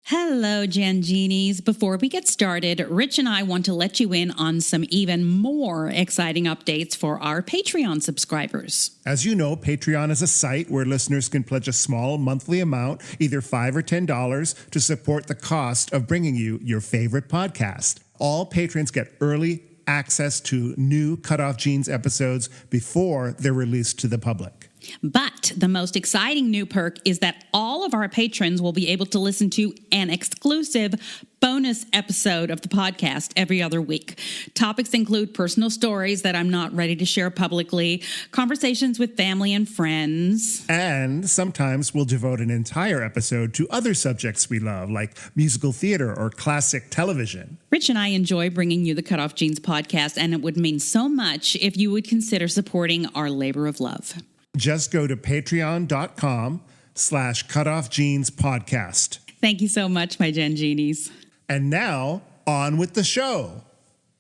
Hello, Janginis. Before we get started, Rich and I want to let you in on some even more exciting updates for our Patreon subscribers. As you know, Patreon is a site where listeners can pledge a small monthly amount, either $5 or $10, to support the cost of bringing you your favorite podcast. All patrons get early access to new CutOff Jeans episodes before they're released to the public. But the most exciting new perk is that all of our patrons will be able to listen to an exclusive bonus episode of the podcast every other week. Topics include personal stories that I'm not ready to share publicly, conversations with family and friends. And sometimes we'll devote an entire episode to other subjects we love, like musical theater or classic television. Rich and I enjoy bringing you the CutOff Jeans podcast, and it would mean so much if you would consider supporting our labor of love. Just go to patreon.com/cutoffjeanspodcast. Thank you so much, my Janginis. And now, on with the show.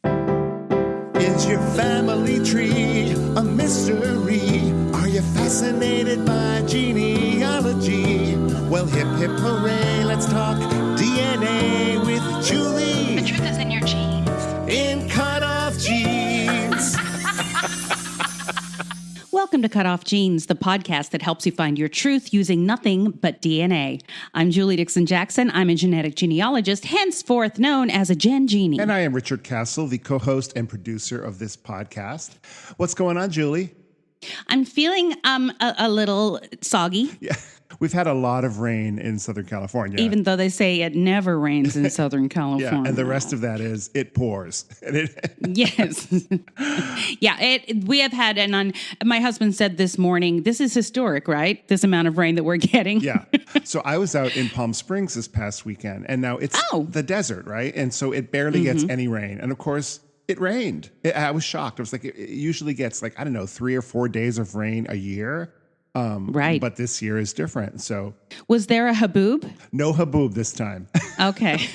Is your family tree a mystery? Are you fascinated by genealogy? Well, hip, hip, hooray, let's talk DNA with Julie. The truth is in your genes. In CutOff Jeans. Welcome to CutOff Jeans, the podcast that helps you find your truth using nothing but DNA. I'm Julie Dixon-Jackson. I'm a genetic genealogist, henceforth known as a Gen Genie. And I am Richard Castle, the co-host and producer of this podcast. What's going on, Julie? I'm feeling a little soggy. Yeah, we've had a lot of rain in Southern California. Even though they say it never rains in Southern California. Yeah, and the rest of that is it pours. Yes. Yeah, we have had, and my husband said this morning, this is historic, right? This amount of rain that we're getting. Yeah. So I was out in Palm Springs this past weekend, and now it's the desert, right? And so it barely gets any rain. And of course, it rained. I was shocked. I was like, it usually gets 3 or 4 days of rain a year. Right. But this year is different. So was there a haboob? No haboob this time. Okay.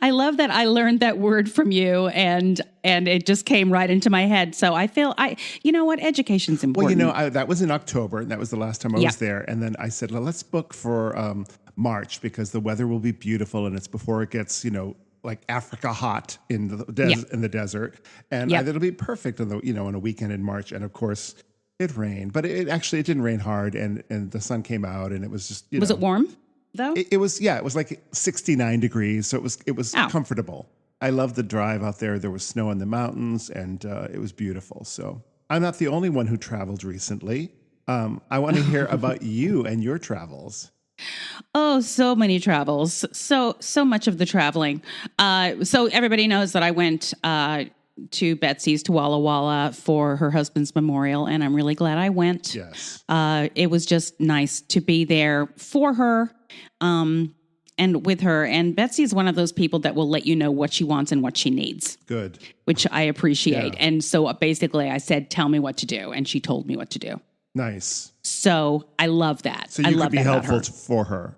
I love that I learned that word from you and it just came right into my head. So I feel you know what? Education's important. Well, that was in October, and that was the last time I was there. And then I said, well, let's book for March because the weather will be beautiful and it's before it gets, like Africa hot in the desert. And it'll be perfect on on a weekend in March. And of course it rained, but it didn't rain hard. And the sun came out and it was just, Was it warm though? It was like 69 degrees. So it was comfortable. I loved the drive out there. There was snow in the mountains and it was beautiful. So I'm not the only one who traveled recently. I want to hear about you and your travels. Oh, so many travels. So much of the traveling. So everybody knows that I went to Betsy's to Walla Walla for her husband's memorial, and I'm really glad I went. Yes. It was just nice to be there for her and with her. And Betsy is one of those people that will let you know what she wants and what she needs. Good. Which I appreciate. Yeah. And so basically I said, tell me what to do. And she told me what to do. Nice. So I love that. So you could be helpful for her.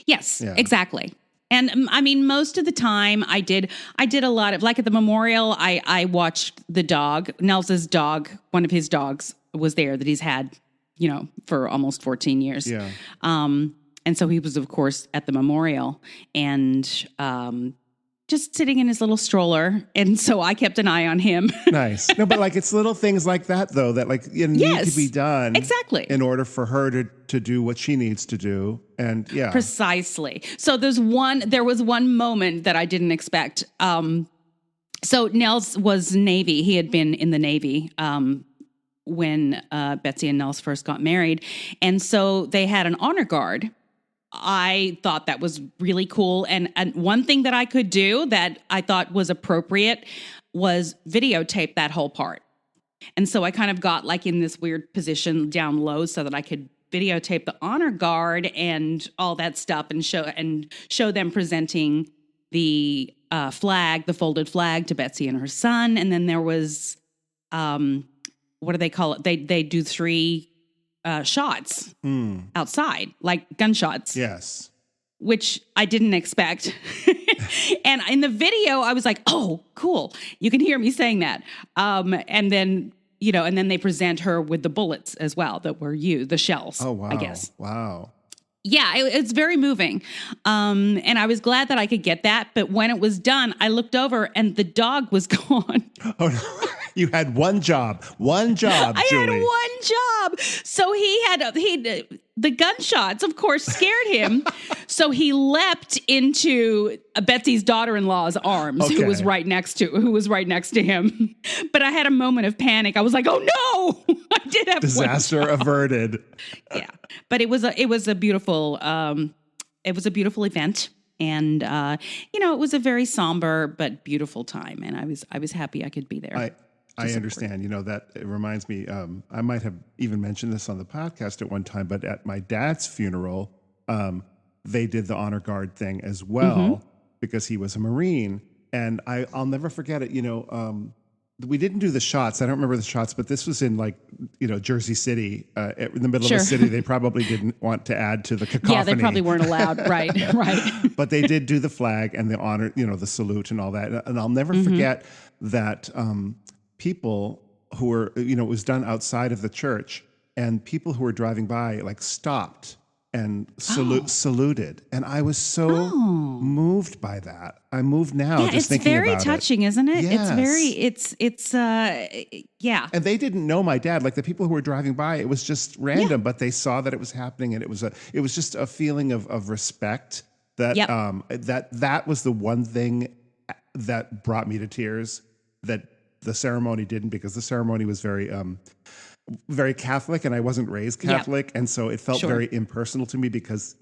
Yes, exactly. And I mean, most of the time I did a lot of, like at the memorial, I watched the dog, Nels's dog, one of his dogs was there that he's had, for almost 14 years. Yeah. And so he was, of course, at the memorial and just sitting in his little stroller. And so I kept an eye on him. Nice. No, but it's little things like that, though, that need to be done. Exactly. In order for her to do what she needs to do. And yeah. Precisely. So there was one moment that I didn't expect. So Nels was Navy. He had been in the Navy when Betsy and Nels first got married. And so they had an honor guard. I thought that was really cool. And one thing that I could do that I thought was appropriate was videotape that whole part. And so I kind of got in this weird position down low so that I could videotape the honor guard and all that stuff and show them presenting the flag, the folded flag to Betsy and her son. And then there was, what do they call it? They do 3 shots outside, like gunshots. Yes. Which I didn't expect. And in the video, I was like, oh, cool. You can hear me saying that. And then they present her with the bullets as well that were used, the shells, oh, wow. I guess. Wow. Yeah, it's very moving. And I was glad that I could get that. But when it was done, I looked over and the dog was gone. Oh, no. You had one job, Julie. I had one job. So the gunshots, of course, scared him. So he leapt into Betsy's daughter-in-law's arms, who was right next to him. But I had a moment of panic. I was like, "Oh no!" I did have disaster averted. Yeah, but it was a beautiful event. And it was a very somber but beautiful time, and I was happy I could be there. I understand. That it reminds me. I might have even mentioned this on the podcast at one time, but at my dad's funeral, they did the honor guard thing as well because he was a Marine, and I'll never forget it. We didn't do the shots. I don't remember the shots, but this was in Jersey City, in the middle of the city. They probably didn't want to add to the cacophony. Yeah, they probably weren't allowed. Right. But they did do the flag and the honor, the salute and all that. And I'll never forget that people who were, it was done outside of the church, and people who were driving by stopped and saluted. And I was so moved by that. I'm moved now just thinking about it. It's very touching, isn't it? Yes. It's yeah. And they didn't know my dad. The people who were driving by, it was just random, but they saw that it was happening, and it was just a feeling of respect that that was the one thing that brought me to tears that the ceremony didn't, because the ceremony was very very Catholic, and I wasn't raised Catholic. And so it felt very impersonal to me because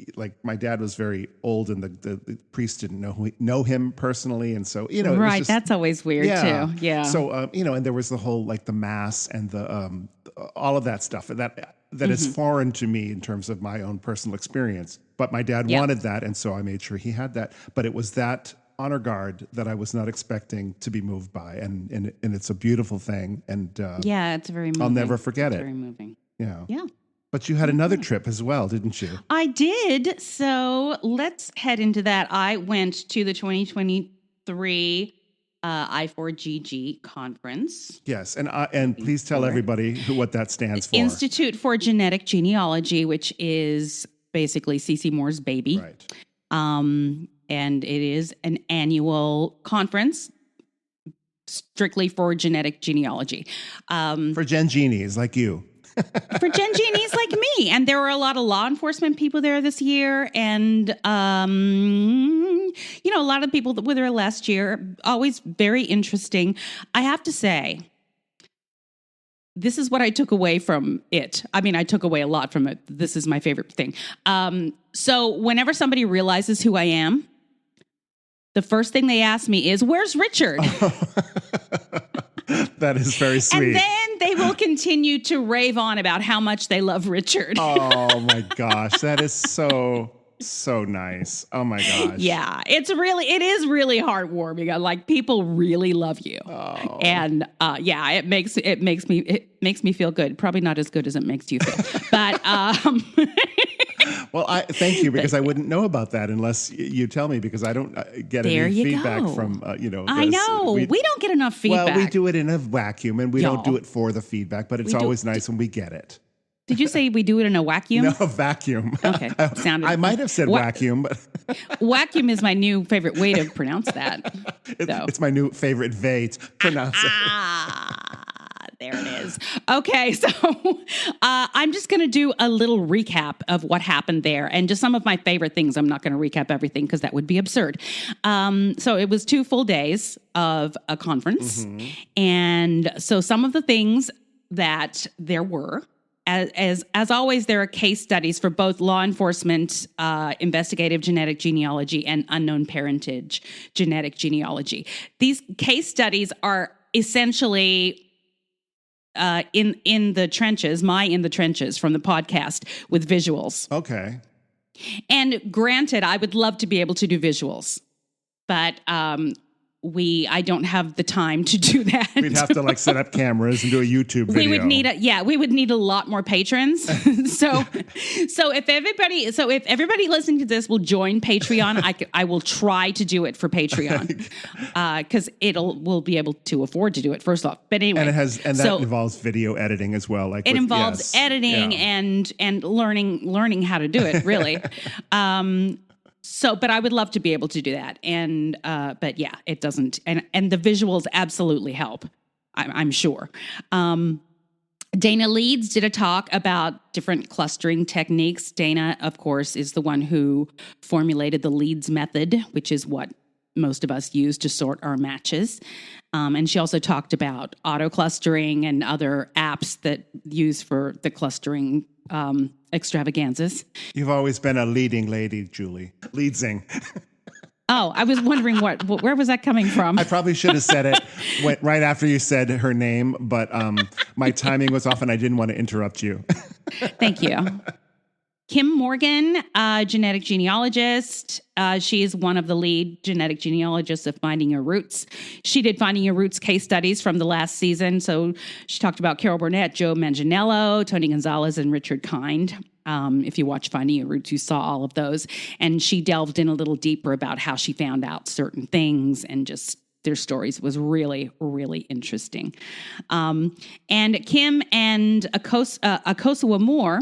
my dad was very old, and the priest didn't know him personally. And so, it was just, that's always weird too. Yeah. So, and there was the whole, the mass and the, all of that stuff that is foreign to me in terms of my own personal experience. But my dad wanted that. And so I made sure he had that, but it was that honor guard that I was not expecting to be moved by, and it's a beautiful thing, and it's very moving. I'll never forget it. Very moving. Yeah. Yeah. But you had another trip as well, didn't you? I did. So let's head into that. I went to the 2023 I4GG conference. Yes, and please tell everybody what that stands for. Institute for Genetic Genealogy, which is basically CeCe Moore's baby. Right. And it is an annual conference strictly for genetic genealogy. For Gen Genies like you. For Gen Genies like me. And there were a lot of law enforcement people there this year. And, a lot of people that were there last year. Always very interesting. I have to say, this is what I took away from it. I mean, I took away a lot from it. This is my favorite thing. So whenever somebody realizes who I am, the first thing they ask me is, "Where's Richard?" That is very sweet. And then they will continue to rave on about how much they love Richard. Oh my gosh, that is so nice. Oh my gosh. Yeah, it is really heartwarming. People really love you. Oh. And it makes me feel good. Probably not as good as it makes you feel. But well, I thank you, because I wouldn't know about that unless you tell me, because I don't get any feedback from I know we don't get enough feedback. Well, we do it in a vacuum, and we don't do it for the feedback, but it's always nice when we get it. Did you say we do it in a vacuum? No, vacuum. Okay, I might have said vacuum, but vacuum is my new favorite way to pronounce that. It's my new favorite way to pronounce it. There it is. Okay, so I'm just going to do a little recap of what happened there, and just some of my favorite things. I'm not going to recap everything because that would be absurd. So it was 2 full days of a conference, and so some of the things that there were, as always, there are case studies for both law enforcement, investigative genetic genealogy, and unknown parentage genetic genealogy. These case studies are essentially in the trenches from the podcast with visuals. Okay. And granted, I would love to be able to do visuals, but I don't have the time to do that. We'd have to set up cameras and do a YouTube video. We would need a lot more patrons. so if everybody listening to this will join Patreon, I will try to do it for Patreon because we'll be able to afford to do it first off. But anyway, and that involves video editing as well. It involves editing and learning how to do it really. But I would love to be able to do that. And, but yeah, it doesn't. And the visuals absolutely help, I'm sure. Dana Leeds did a talk about different clustering techniques. Dana, of course, is the one who formulated the Leeds method, which is what most of us use to sort our matches. And she also talked about auto clustering and other apps that use for the clustering extravaganzas. You've always been a leading lady, Julie. Leadsing. Oh, I was wondering where was that coming from? I probably should have said it right after you said her name, but my timing was off and I didn't want to interrupt you. Thank you. Kim Morgan, genetic genealogist. She is one of the lead genetic genealogists of Finding Your Roots. She did Finding Your Roots case studies from the last season. So she talked about Carol Burnett, Joe Manganiello, Tony Gonzalez, and Richard Kind. If you watch Finding Your Roots, you saw all of those. And she delved in a little deeper about how she found out certain things and just their stories. Was really, really interesting. And Kim and Akosua Moore,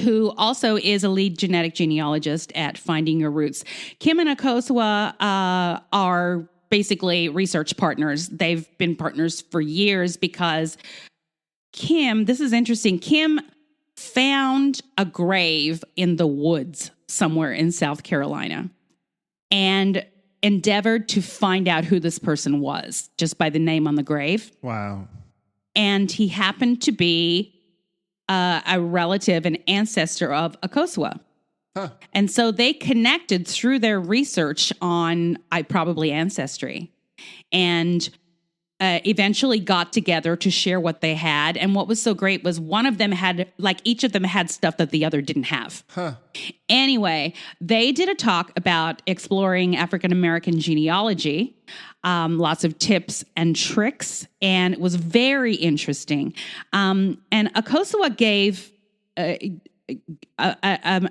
who also is a lead genetic genealogist at Finding Your Roots. Kim and Akosua are basically research partners. They've been partners for years because Kim, this is interesting, Kim found a grave in the woods somewhere in South Carolina and endeavored to find out who this person was just by the name on the grave. Wow. And he happened to be a relative, an ancestor of Akosua. Huh. And so they connected through their research on probably ancestry and eventually got together to share what they had. And what was so great was one of them had, each of them had stuff that the other didn't have. Huh. Anyway, they did a talk about exploring African-American genealogy, lots of tips and tricks, and it was very interesting. And Akosua gave an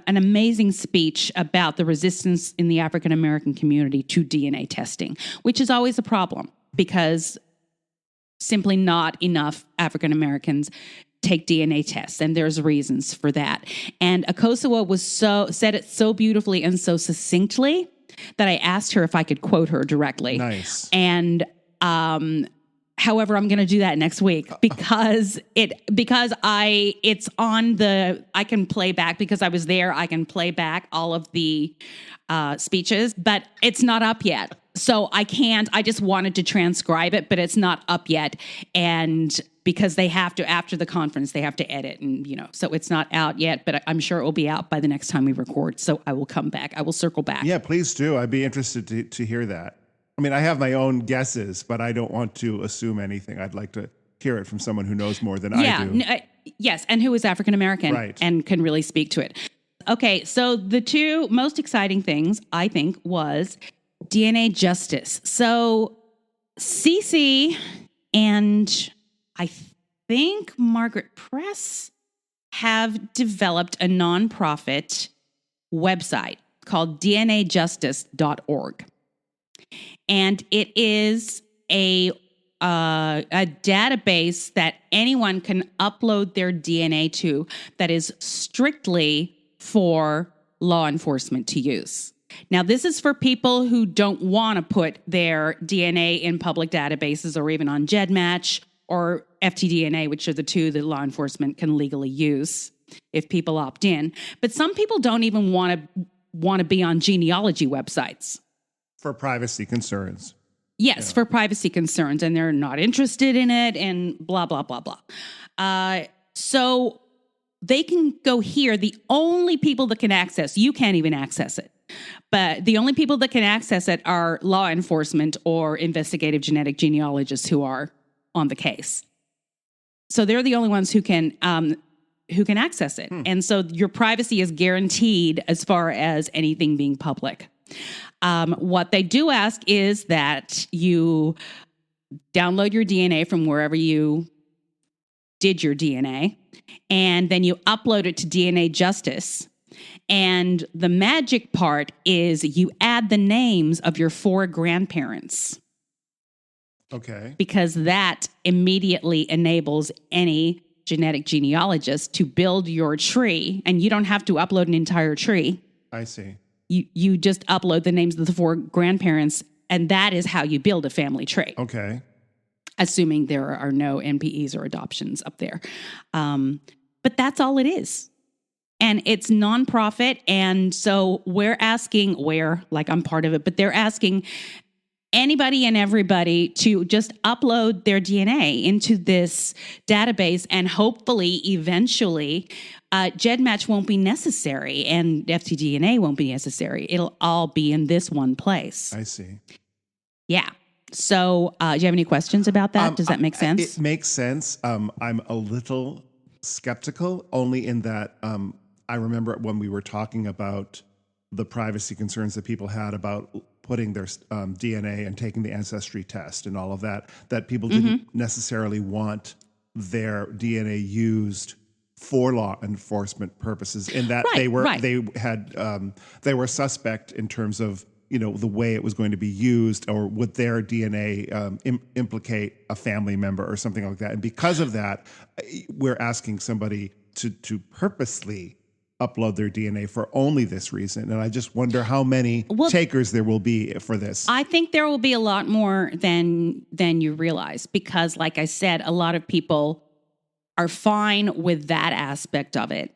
amazing speech about the resistance in the African-American community to DNA testing, which is always a problem because simply not enough African-Americans take DNA tests, and there's reasons for that. And Akosua said it so beautifully and so succinctly that I asked her if I could quote her directly. Nice. And however, I'm going to do that next week because it's on I can play back because I was there. I can play back all of the speeches, but it's not up yet. So I can't, I just wanted to transcribe it, but it's not up yet. And because they have to, after the conference, they have to edit and, so it's not out yet, but I'm sure it will be out by the next time we record. So I will come back. I will circle back. Yeah, please do. I'd be interested to hear that. I mean, I have my own guesses, but I don't want to assume anything. I'd like to hear it from someone who knows more than I do. Yes, and who is African-American and can really speak to it. Okay, so the two most exciting things, I think, was DNA justice. So Cece and I think Margaret Press have developed a nonprofit website called DNAjustice.org. And it is a database that anyone can upload their DNA to that is strictly for law enforcement to use. Now, this is for people who don't want to put their DNA in public databases or even on GEDmatch or FTDNA, which are the two that law enforcement can legally use if people opt in. But some people don't even want to be on genealogy websites. For privacy concerns. Yes, for privacy concerns, and they're not interested in it and blah, blah, blah, blah. So they can go here. The only people that can access, you can't even access it. But the only people that can access it are law enforcement or investigative genetic genealogists who are on the case. So they're the only ones who can access it. And so your privacy is guaranteed as far as anything being public. What they do ask is that you download your DNA from wherever you did your DNA, and then you upload it to DNA Justice. And the magic part is you add the names of your 4 grandparents. Okay. Because that immediately enables any genetic genealogist to build your tree, and you don't have to upload an entire tree. I see. You just upload the names of the 4 grandparents, and that is how you build a family tree. Okay. Assuming there are no NPEs or adoptions up there. But that's all it is. And it's nonprofit. And so we're asking like I'm part of it, but they're asking anybody and everybody to just upload their DNA into this database, and hopefully eventually GEDmatch won't be necessary and FTDNA won't be necessary. It'll all be in this one place. I see. Yeah. So do you have any questions about that? Does that make sense? It makes sense. I'm a little skeptical, only in that I remember when we were talking about the privacy concerns that people had about putting their DNA and taking the ancestry test and all of that, that people didn't necessarily want their DNA used for law enforcement purposes, in that they were suspect in terms of, you know, the way it was going to be used, or would their DNA implicate a family member or something like that. And because of that, we're asking somebody to purposely upload their DNA for only this reason. And I just wonder how many takers there will be for this. I think there will be a lot more than you realize, because like I said, a lot of people are fine with that aspect of it.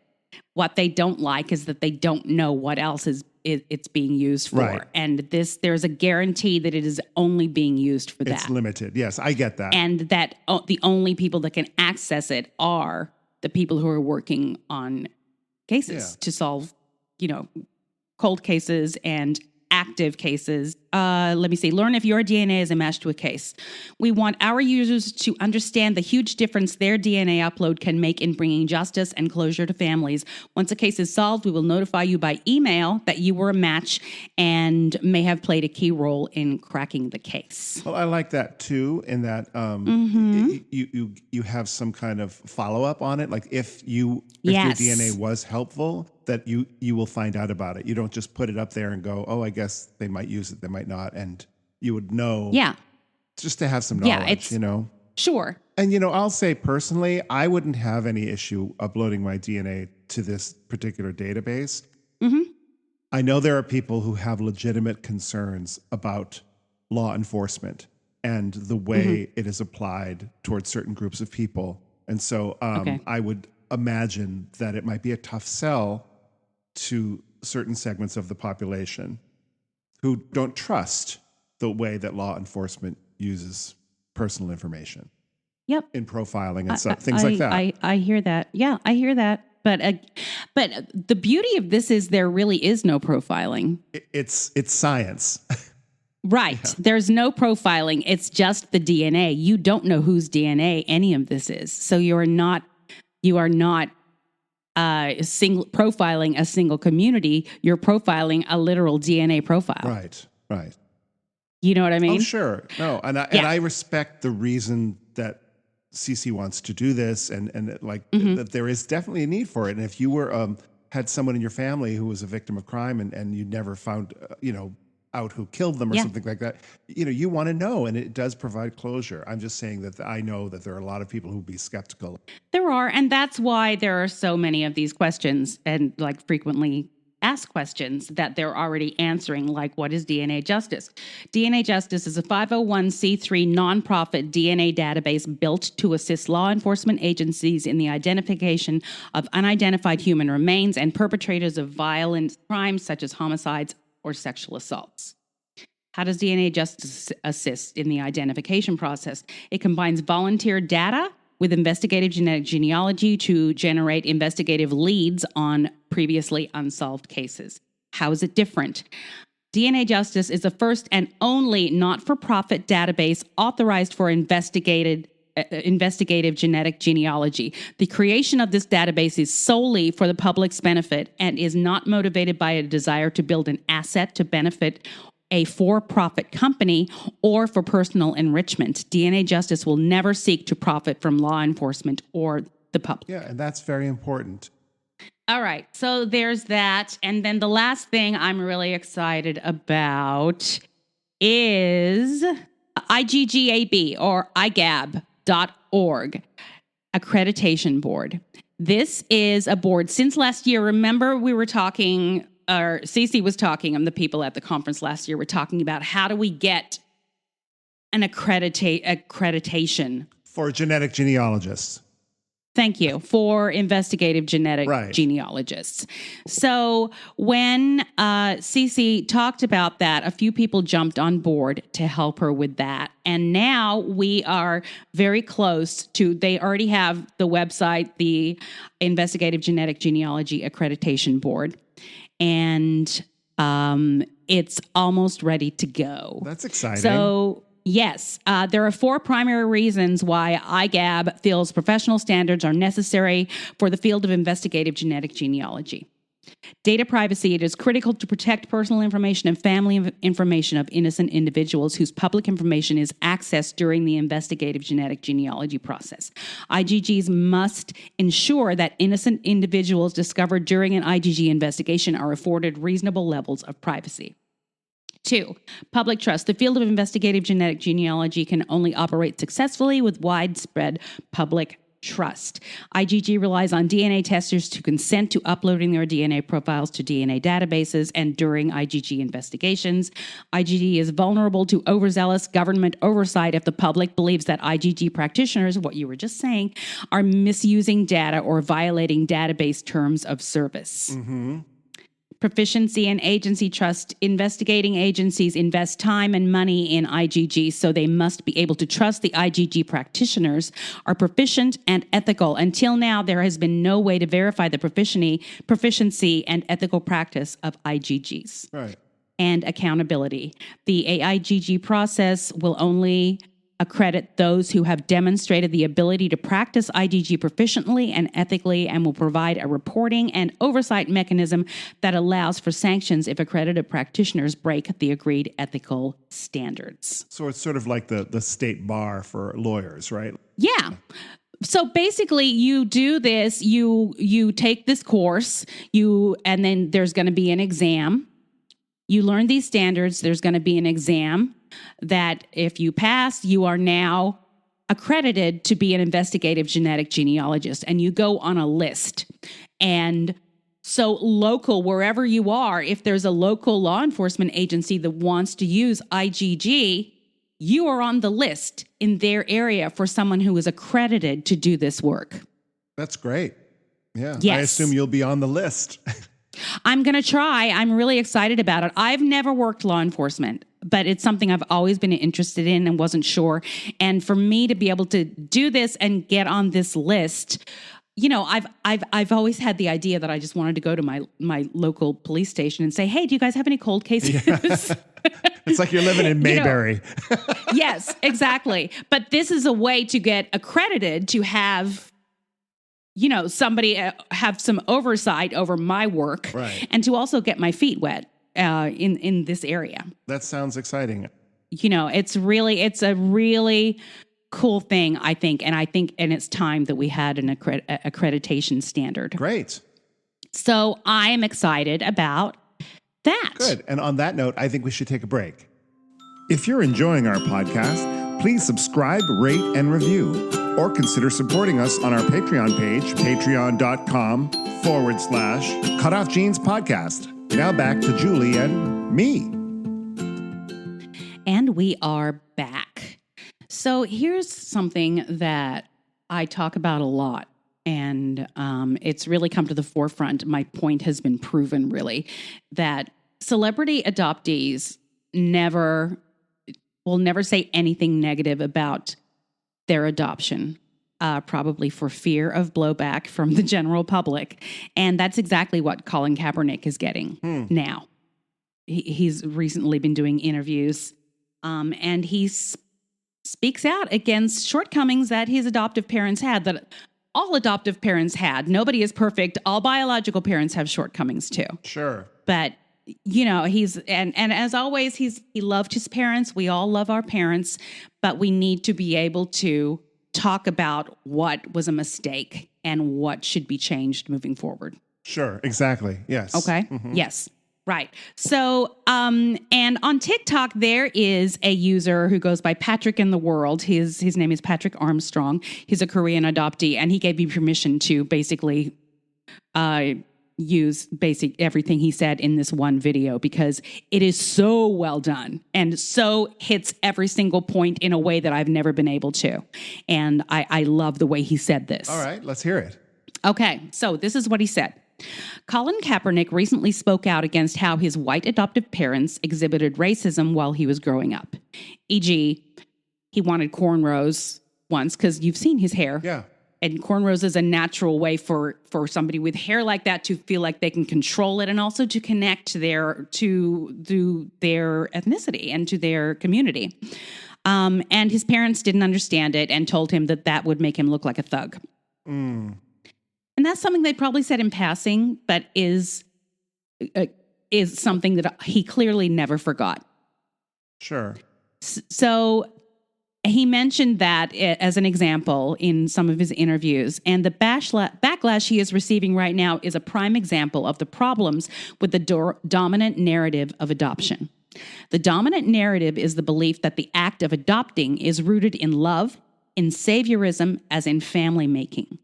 What they don't like is that they don't know what else it's being used for. Right. And there's a guarantee that it is only being used for that. It's limited. Yes, I get that. And that the only people that can access it are the people who are working on cases to solve, you know, cold cases and active cases. Let me see. Learn if your DNA is a match to a case. We want our users to understand the huge difference their DNA upload can make in bringing justice and closure to families. Once a case is solved, we will notify you by email that you were a match and may have played a key role in cracking the case. Well, I like that too, in that you have some kind of follow-up on it. Like if your DNA was helpful, that you will find out about it. You don't just put it up there and go, oh, I guess they might use it, they might not. And you would know. Yeah. Just to have some knowledge, you know? Sure. And, you know, I'll say personally, I wouldn't have any issue uploading my DNA to this particular database. Mm-hmm. I know there are people who have legitimate concerns about law enforcement and the way it is applied towards certain groups of people. And so I would imagine that it might be a tough sell to certain segments of the population who don't trust the way that law enforcement uses personal information. Yep. In profiling and stuff, things like that. I hear that. Yeah, I hear that. But the beauty of this is there really is no profiling. It's science. Right. Yeah. There's no profiling. It's just the DNA. You don't know whose DNA any of this is. So you are not profiling a single community. You're profiling a literal DNA profile. Right. Right. You know what I mean? Oh, sure. No, and I respect the reason that CC wants to do this, and that there is definitely a need for it. And if you were had someone in your family who was a victim of crime and you never found out who killed them or something like that, you want to know, and it does provide closure. I'm just saying that I know that there are a lot of people who would be skeptical. There are, and that's why there are so many of these questions and like frequently asked questions that they're already answering, like what is DNA Justice? DNA Justice is a 501c3 nonprofit DNA database built to assist law enforcement agencies in the identification of unidentified human remains and perpetrators of violent crimes such as homicides or sexual assaults. How does DNA Justice assist in the identification process? It combines volunteer data with investigative genetic genealogy to generate investigative leads on previously unsolved cases. How is it different? DNA Justice is the first and only not-for-profit database authorized for investigative investigative genetic genealogy. The creation of this database is solely for the public's benefit and is not motivated by a desire to build an asset to benefit a for-profit company or for personal enrichment. DNA Justice will never seek to profit from law enforcement or the public. Yeah, and that's very important. All right, so there's that. And then the last thing I'm really excited about is IGGAB or IGAB.org accreditation board. This is a board since last year. Remember, we were talking, or Cece was talking, and the people at the conference last year were talking about how do we get an accreditation for genetic genealogists. Thank you, for investigative genetic genealogists. So when Cece talked about that, a few people jumped on board to help her with that. And now we are very close to, they already have the website, the Investigative Genetic Genealogy Accreditation Board. And it's almost ready to go. That's exciting. So yes, there are 4 primary reasons why IGAB feels professional standards are necessary for the field of investigative genetic genealogy. Data privacy. It is critical to protect personal information and family information of innocent individuals whose public information is accessed during the investigative genetic genealogy process. IGGs must ensure that innocent individuals discovered during an IGG investigation are afforded reasonable levels of privacy. 2, public trust. The field of investigative genetic genealogy can only operate successfully with widespread public trust. IGG relies on DNA testers to consent to uploading their DNA profiles to DNA databases and during IGG investigations. IGG is vulnerable to overzealous government oversight if the public believes that IGG practitioners, what you were just saying, are misusing data or violating database terms of service. Mm-hmm. Proficiency and agency trust. Investigating agencies invest time and money in IGG, so they must be able to trust the IGG practitioners are proficient and ethical. Until now, there has been no way to verify the proficiency and ethical practice of IGGs. Right. And accountability. The AIGG process will only accredit those who have demonstrated the ability to practice IGG proficiently and ethically, and will provide a reporting and oversight mechanism that allows for sanctions if accredited practitioners break the agreed ethical standards. So it's sort of like the state bar for lawyers, right? Yeah. So basically, you do this, you take this course, and then there's going to be an exam. You learn these standards, there's going to be an exam that if you pass, you are now accredited to be an investigative genetic genealogist, and you go on a list. And so local, wherever you are, if there's a local law enforcement agency that wants to use IGG, you are on the list in their area for someone who is accredited to do this work. That's great. Yeah. Yes. I assume you'll be on the list. I'm going to try. I'm really excited about it. I've never worked law enforcement, but it's something I've always been interested in and wasn't sure. And for me to be able to do this and get on this list, you know, I've always had the idea that I just wanted to go to my local police station and say, "Hey, do you guys have any cold cases?" Yeah. It's like you're living in Mayberry. Yes, exactly. But this is a way to get accredited to have, you know, somebody have some oversight over my work, right, and to also get my feet wet in this area. That sounds exciting. You know, it's a really cool thing, I think, and it's time that we had an accreditation standard. Great. So I am excited about that. Good. And on that note, I think we should take a break. If you're enjoying our podcast, please subscribe, rate, and review, or consider supporting us on our Patreon page, patreon.com/CutOff Genes Podcast. Now back to Julie and me. And we are back. So here's something that I talk about a lot, and it's really come to the forefront. My point has been proven, really, that celebrity adoptees will never say anything negative about their adoption, probably for fear of blowback from the general public. And that's exactly what Colin Kaepernick is getting now. He's recently been doing interviews, and he's speaks out against shortcomings that his adoptive parents had, that all adoptive parents had. Nobody is perfect. All biological parents have shortcomings too. Sure. But he's and as always, he loved his parents. We all love our parents, but we need to be able to talk about what was a mistake and what should be changed moving forward. Sure, exactly. Yes. Okay. Mm-hmm. Yes. Right. So, and on TikTok, there is a user who goes by Patrick in the World. His name is Patrick Armstrong. He's a Korean adoptee, and he gave me permission to basically use everything he said in this one video because it is so well done and so hits every single point in a way that I've never been able to. And I love the way he said this. All right, let's hear it. Okay, so this is what he said. Colin Kaepernick recently spoke out against how his white adoptive parents exhibited racism while he was growing up. E.g., he wanted cornrows once because you've seen his hair. Yeah. And cornrows is a natural way for somebody with hair like that to feel like they can control it and also to connect to their ethnicity and to their community. And his parents didn't understand it and told him that would make him look like a thug. Mm. And that's something they probably said in passing, but is something that he clearly never forgot. Sure. So he mentioned that as an example in some of his interviews, and the backlash he is receiving right now is a prime example of the problems with the dominant narrative of adoption. The dominant narrative is the belief that the act of adopting is rooted in love, in saviorism, as in family making.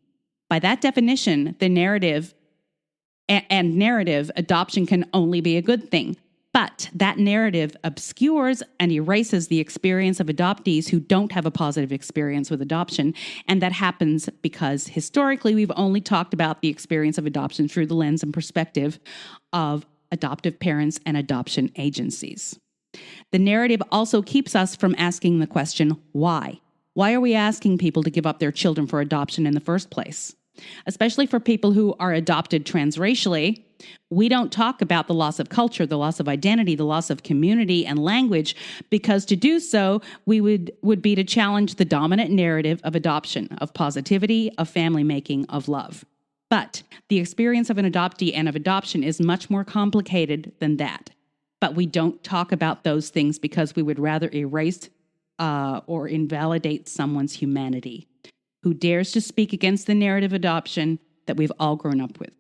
By that definition, the narrative adoption can only be a good thing. But that narrative obscures and erases the experience of adoptees who don't have a positive experience with adoption. And that happens because historically we've only talked about the experience of adoption through the lens and perspective of adoptive parents and adoption agencies. The narrative also keeps us from asking the question, why? Why are we asking people to give up their children for adoption in the first place? Especially for people who are adopted transracially, we don't talk about the loss of culture, the loss of identity, the loss of community and language, because to do so, we would be to challenge the dominant narrative of adoption, of positivity, of family making, of love. But the experience of an adoptee and of adoption is much more complicated than that. But we don't talk about those things because we would rather erase or invalidate someone's humanity. Who dares to speak against the narrative of adoption that we've all grown up with.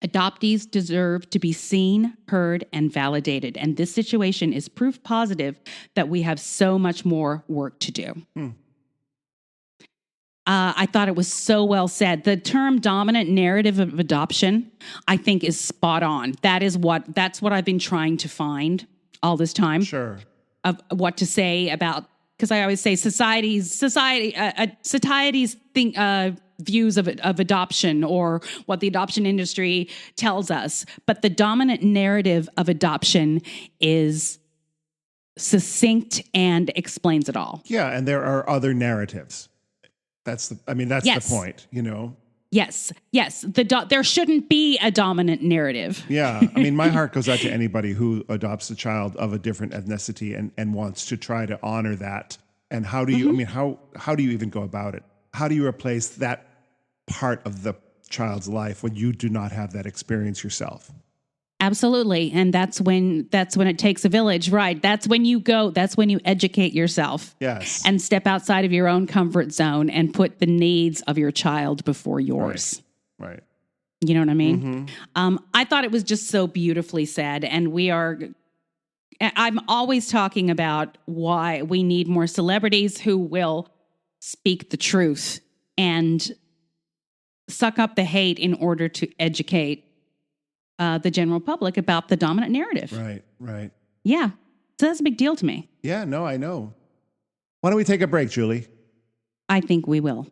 Adoptees deserve to be seen, heard, and validated, and this situation is proof positive that we have so much more work to do. I thought it was so well said. The term dominant narrative of adoption, I think, is spot on. That's what I've been trying to find all this time. Sure. Of what to say about, because I always say society's views of adoption or what the adoption industry tells us. But the dominant narrative of adoption is succinct and explains it all. Yeah, and there are other narratives. That's the point, you know? Yes. There shouldn't be a dominant narrative. Yeah. I mean, my heart goes out to anybody who adopts a child of a different ethnicity and wants to try to honor that. And how do you, how do you even go about it? How do you replace that part of the child's life when you do not have that experience yourself? Absolutely. And that's when it takes a village, right? That's when you educate yourself. Yes. And step outside of your own comfort zone and put the needs of your child before yours. Right. You know what I mean? Mm-hmm. I thought it was just so beautifully said. And I'm always talking about why we need more celebrities who will speak the truth and suck up the hate in order to educate the general public about the dominant narrative. Right. Yeah. So that's a big deal to me. Yeah, no, I know. Why don't we take a break, Julie? I think we will.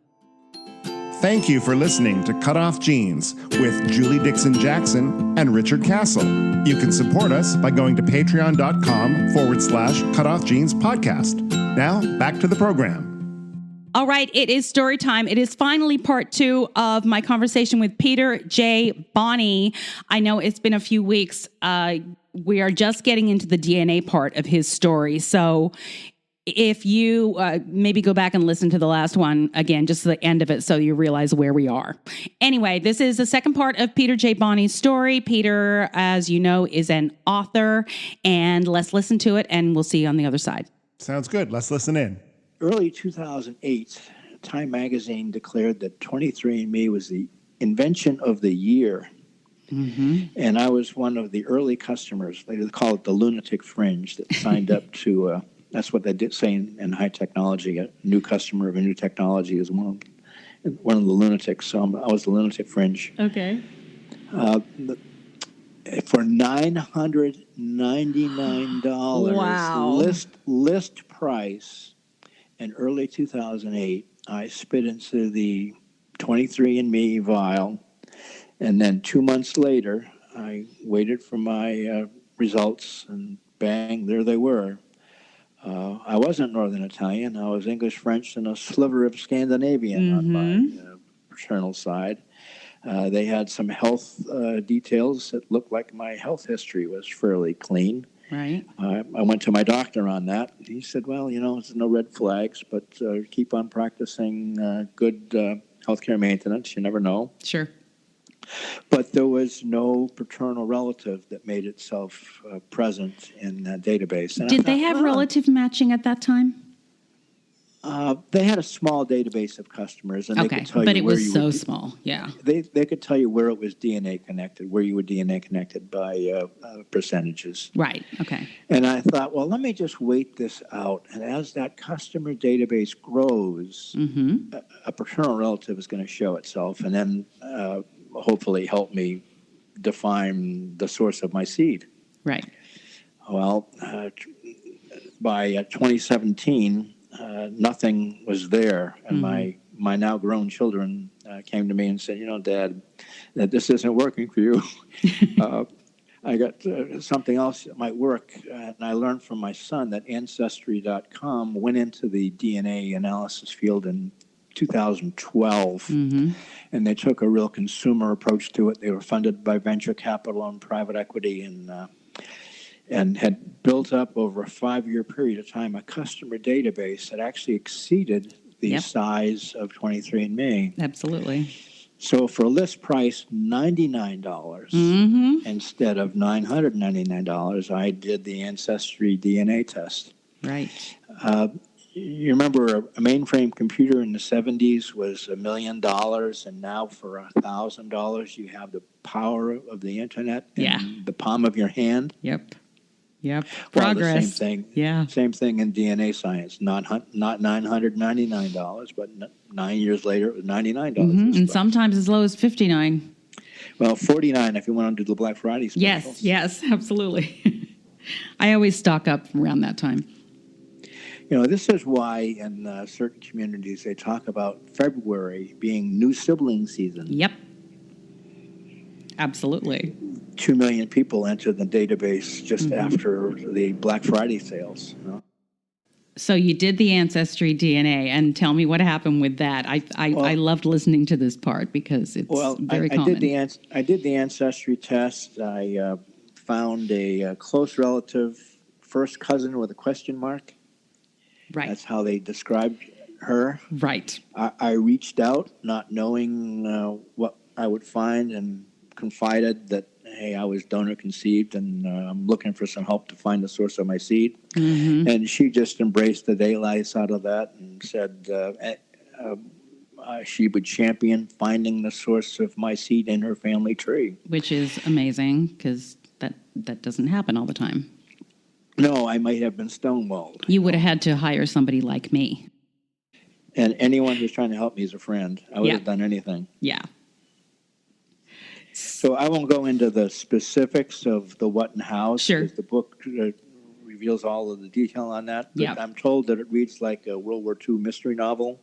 Thank you for listening to CutOff Jeans with Julie Dixon Jackson and Richard Castle. You can support us by going to patreon.com/CutOff Jeans podcast. Now, back to the program. All right, it is story time. It is finally part 2 of my conversation with Peter J. Bonney. I know it's been a few weeks. We are just getting into the DNA part of his story. So if you maybe go back and listen to the last one again, just the end of it, so you realize where we are. Anyway, this is the second part of Peter J. Bonney's story. Peter, as you know, is an author, and let's listen to it, and we'll see you on the other side. Sounds good. Let's listen in. Early 2008, Time magazine declared that 23andMe was the invention of the year. Mm-hmm. And I was one of the early customers. They call it the lunatic fringe that signed up to... That's what they did say in high technology. A new customer of a new technology is one of the lunatics. So I was the lunatic fringe. Okay. For $999 wow. list price in early 2008, I spit into the 23andMe vial, and then 2 months later, I waited for my results, and bang, there they were. I wasn't Northern Italian. I was English, French, and a sliver of Scandinavian on my paternal side. They had some health details that looked like my health history was fairly clean. Right. I went to my doctor on that. He said, well, there's no red flags, but keep on practicing good healthcare maintenance. You never know. Sure. But there was no paternal relative that made itself present in that database. And Did they have relative matching at that time? They had a small database of customers, and they could tell but you it where was you so were, small. Yeah, they could tell you where it was DNA connected, where you were DNA connected by percentages. Right. Okay. And I thought, well, let me just wait this out, and as that customer database grows, a paternal relative is going to show itself, and then hopefully help me define the source of my seed. Right. Well, by 2017. Nothing was there, and my now grown children came to me and said, Dad, that this isn't working for you. I got something else that might work, and I learned from my son that Ancestry.com went into the DNA analysis field in 2012, and they took a real consumer approach to it. They were funded by venture capital and private equity, and had built up over a 5-year period of time a customer database that actually exceeded the size of 23andMe. Absolutely. So for a list price $99 instead of $999, I did the Ancestry DNA test. Right. You remember a mainframe computer in the 70s was $1 million, and now for $1,000 you have the power of the internet in the palm of your hand. Yep. Progress. Well, the same thing. Yeah. Same thing in DNA science. Not $999, but 9 years later it was $99. And sometimes as low as $59. Well, $49 if you want to do the Black Friday specials. Yes, absolutely. I always stock up around that time. This is why in certain communities they talk about February being new sibling season. Yep. Absolutely. 2 million people entered the database just after the Black Friday sales. So you did the Ancestry DNA, and tell me what happened with that. I loved listening to this part because it's very common. I did the Ancestry test. I found a close relative, first cousin with a question mark. Right. That's how they described her. Right. I reached out, not knowing what I would find, and confided that, hey, I was donor conceived, and I'm looking for some help to find the source of my seed. And she just embraced the daylights out of that and said she would champion finding the source of my seed in her family tree. Which is amazing, because that doesn't happen all the time. No, I might have been stonewalled. You would have had to hire somebody like me. And anyone who's trying to help me is a friend. I would have done anything. Yeah. So I won't go into the specifics of the what and how. Sure. Because the book reveals all of the detail on that. But I'm told that it reads like a World War II mystery novel.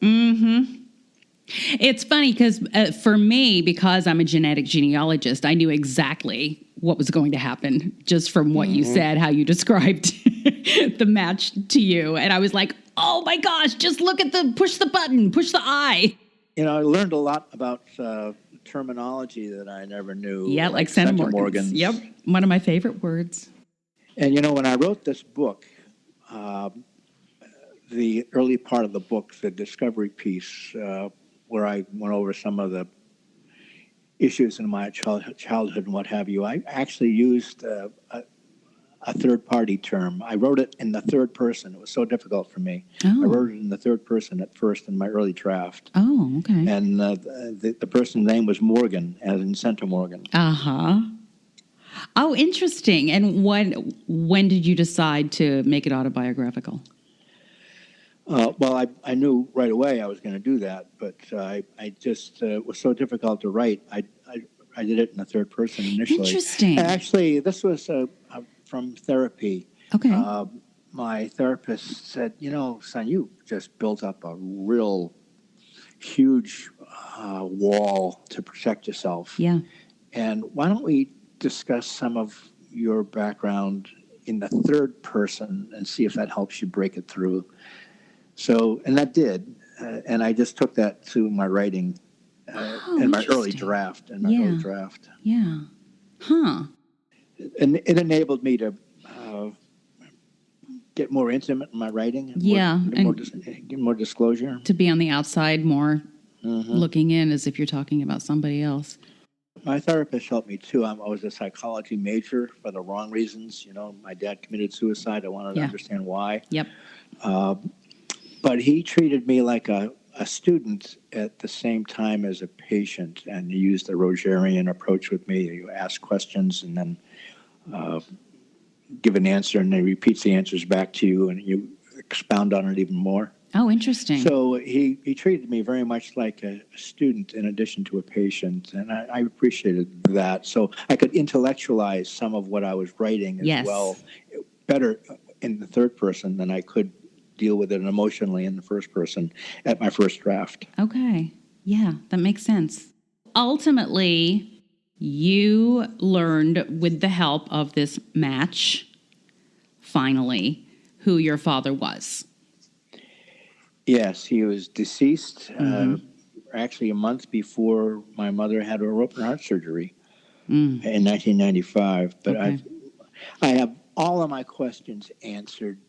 It's funny because for me, because I'm a genetic genealogist, I knew exactly what was going to happen just from what you said, how you described the match to you. And I was like, oh my gosh, just look at push the button, push the I. I learned a lot about terminology that I never knew. Yeah, like centimorgans. Yep, one of my favorite words. And when I wrote this book, the early part of the book, the discovery piece, where I went over some of the issues in my childhood and what have you, I actually used a third-party term. I wrote it in the third person. It was so difficult for me. I wrote it in the third person at first in my early draft. Oh, okay. And the person's name was Morgan, as in Center Morgan. Uh-huh. Oh, interesting. And when did you decide to make it autobiographical? Well, I knew right away I was going to do that, but I just it was so difficult to write. I did it in the third person initially. Interesting. And actually, this was from therapy. Okay. My therapist said, son, you just built up a real huge wall to protect yourself. Yeah. And why don't we discuss some of your background in the third person and see if that helps you break it through. So, and that did. And I just took that to my writing in my early draft. Yeah. Huh. And it enabled me to get more intimate in my writing. Get more disclosure. To be on the outside more, looking in as if you're talking about somebody else. My therapist helped me too. I was a psychology major for the wrong reasons. My dad committed suicide. I wanted to understand why. Yep. But he treated me like a student at the same time as a patient, and he used the Rogerian approach with me. You ask questions and then give an answer, and then he repeats the answers back to you, and you expound on it even more. Oh, interesting. So he treated me very much like a student in addition to a patient, and I appreciated that. So I could intellectualize some of what I was writing as well, better in the third person than I could deal with it emotionally in the first person at my first draft. Okay. Yeah, that makes sense. Ultimately, you learned with the help of this match, finally, who your father was. Yes, he was deceased actually a month before my mother had her open heart surgery in 1995. But I have all of my questions answered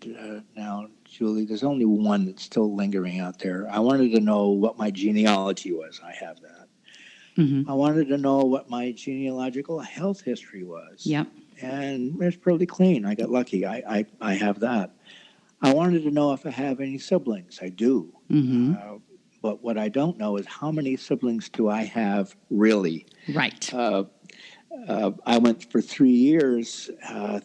now, Julie. There's only one that's still lingering out there. I wanted to know what my genealogy was. I have that. I wanted to know what my genealogical health history was. Yep. And it's pretty clean. I got lucky. I have that. I wanted to know if I have any siblings. I do. But what I don't know is how many siblings do I have really? Right. I went for 3 years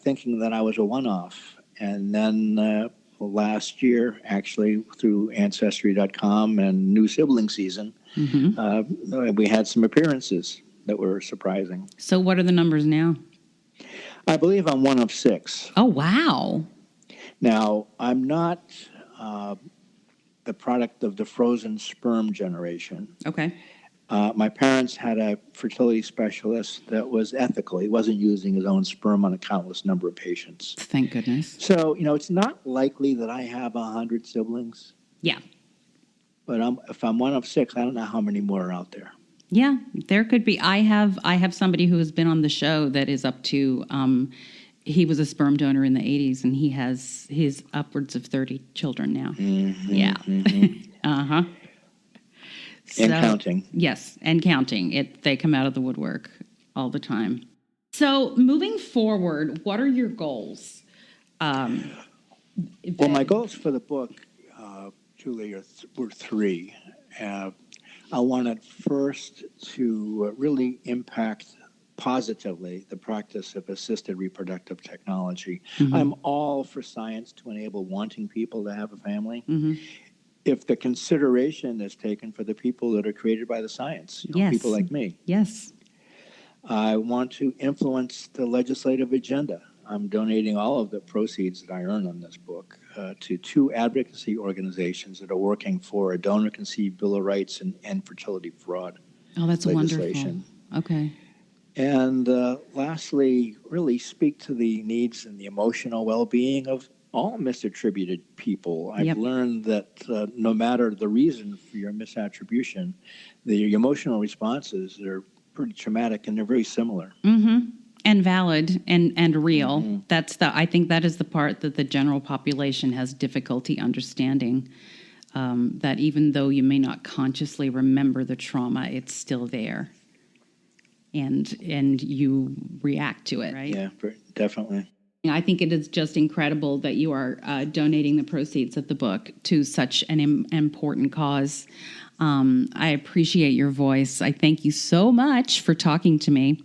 thinking that I was a one-off. And then last year, actually, through Ancestry.com and New Sibling Season, we had some appearances that were surprising. So what are the numbers now? I believe I'm one of 6. Oh, wow. Now, I'm not the product of the frozen sperm generation. Okay. My parents had a fertility specialist that was ethical. He wasn't using his own sperm on a countless number of patients. Thank goodness. So, it's not likely that I have 100 siblings. Yeah. But if I'm one of 6, I don't know how many more are out there. Yeah, there could be. I have somebody who has been on the show that is up to, he was a sperm donor in the 80s, and he's upwards of 30 children now. Yeah. Uh-huh. And counting. Yes, and counting. They come out of the woodwork all the time. So moving forward, what are your goals? Well, my goals for the book, Julie, were 3. I wanted first to really impact positively the practice of assisted reproductive technology. I'm all for science to enable wanting people to have a family. If the consideration is taken for the people that are created by the science, people like me. Yes. I want to influence the legislative agenda. I'm donating all of the proceeds that I earn on this book to 2 advocacy organizations that are working for a donor-conceived Bill of Rights and end fertility fraud legislation. Wonderful. Okay. And lastly, really speak to the needs and the emotional well-being of all misattributed people. I've learned that no matter the reason for your misattribution, the emotional responses are pretty traumatic and they're very similar. and valid and real. Mm-hmm. I think that is the part that the general population has difficulty understanding. That even though you may not consciously remember the trauma, it's still there, and you react to it, right? Yeah, definitely. I think it is just incredible that you are donating the proceeds of the book to such an important cause. I appreciate your voice. I thank you so much for talking to me.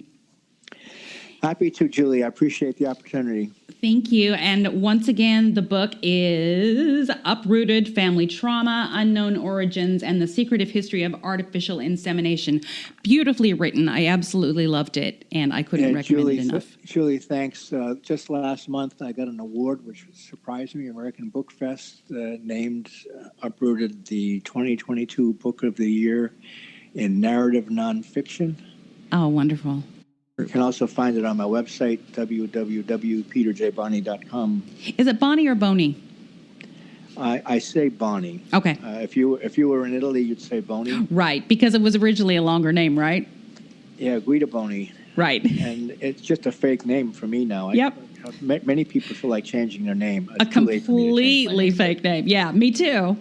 Happy to, Julie. I appreciate the opportunity. Thank you. And once again, the book is Uprooted: Family Trauma, Unknown Origins, and the Secretive History of Artificial Insemination. Beautifully written. I absolutely loved it, and I couldn't recommend it enough. Julie, thanks. Just last month, I got an award, which surprised me. American Book Fest named Uprooted the 2022 Book of the Year in Narrative Nonfiction. Oh, wonderful. You can also find it on my website, www.peterjbonney.com. Is it Bonnie or Boney? I say Bonnie. Okay. If you were in Italy, you'd say Boney. Right, because it was originally a longer name, right? Yeah, Guida Boni. Right. And it's just a fake name for me now. Yep. Many people feel like changing their name. A completely fake name. Yeah, me too.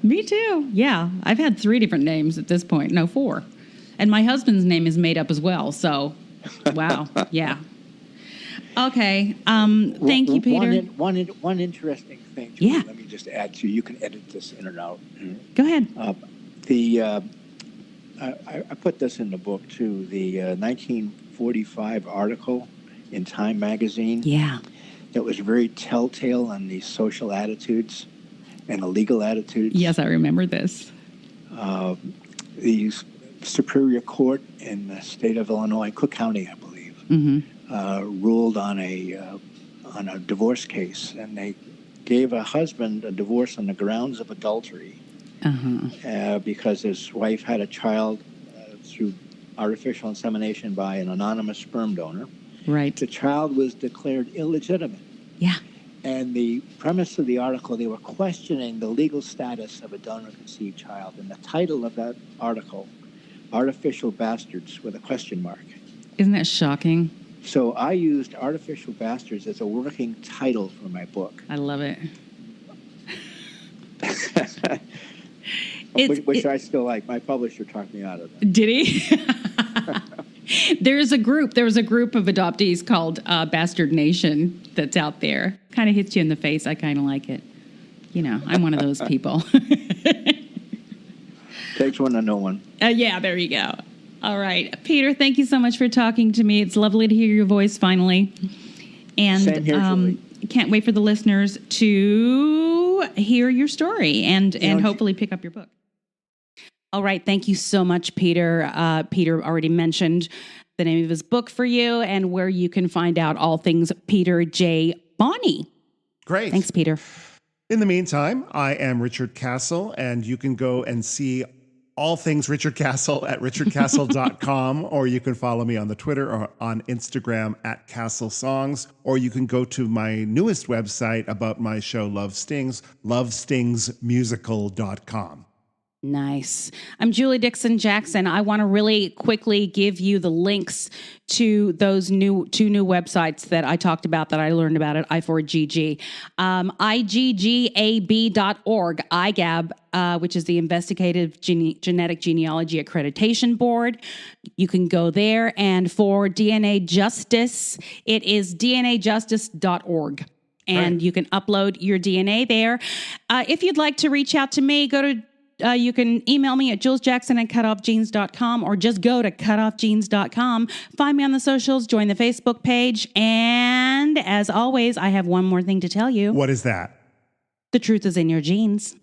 Yeah, I've had 3 different names at this point. No, 4. And my husband's name is made up as well, so... Wow. Yeah. Okay. Thank you, Peter. One interesting thing. Julie, yeah. Let me just add to. You can edit this in and out. Go ahead. I put this in the book too. The 1945 article in Time magazine. Yeah. That was very telltale on the social attitudes and the legal attitudes. Yes, I remember this. These Superior Court in the state of Illinois, Cook County, I believe, ruled on a divorce case, and they gave a husband a divorce on the grounds of adultery because his wife had a child through artificial insemination by an anonymous sperm donor. Right. The child was declared illegitimate. Yeah. And the premise of the article, they were questioning the legal status of a donor-conceived child, and the title of that article, Artificial Bastards, with a question mark. Isn't that shocking? So I used Artificial Bastards as a working title for my book. I love it. Which I still like. My publisher talked me out of it. Did he? There was a group of adoptees called Bastard Nation that's out there. Kind of hits you in the face. I kind of like it. You know, I'm one of those people. Takes one to know one. Yeah, there you go. All right. Peter, thank you so much for talking to me. It's lovely to hear your voice finally. And same here, Julie. Can't wait for the listeners to hear your story and hopefully pick up your book. All right. Thank you so much, Peter. Peter already mentioned the name of his book for you and where you can find out all things Peter J. Bonney. Great. Thanks, Peter. In the meantime, I am Richard Castle, and you can go and see all things Richard Castle at richardcastle.com, or you can follow me on the Twitter or on Instagram at Castle Songs, or you can go to my newest website about my show Love Stings, lovestingsmusical.com. Nice. I'm Julie Dixon Jackson. I want to really quickly give you the links to those two new websites that I talked about that I learned about at I4GG. IGGAB.org, IGAB, which is the Investigative Genetic Genealogy Accreditation Board. You can go there. And for DNA Justice, it is DNAjustice.org. And you can upload your DNA there. If you'd like to reach out to me, go to you can email me at julesjackson@cutoffjeans.com or just go to cutoffjeans.com. Find me on the socials, join the Facebook page. And as always, I have one more thing to tell you. What is that? The truth is in your jeans.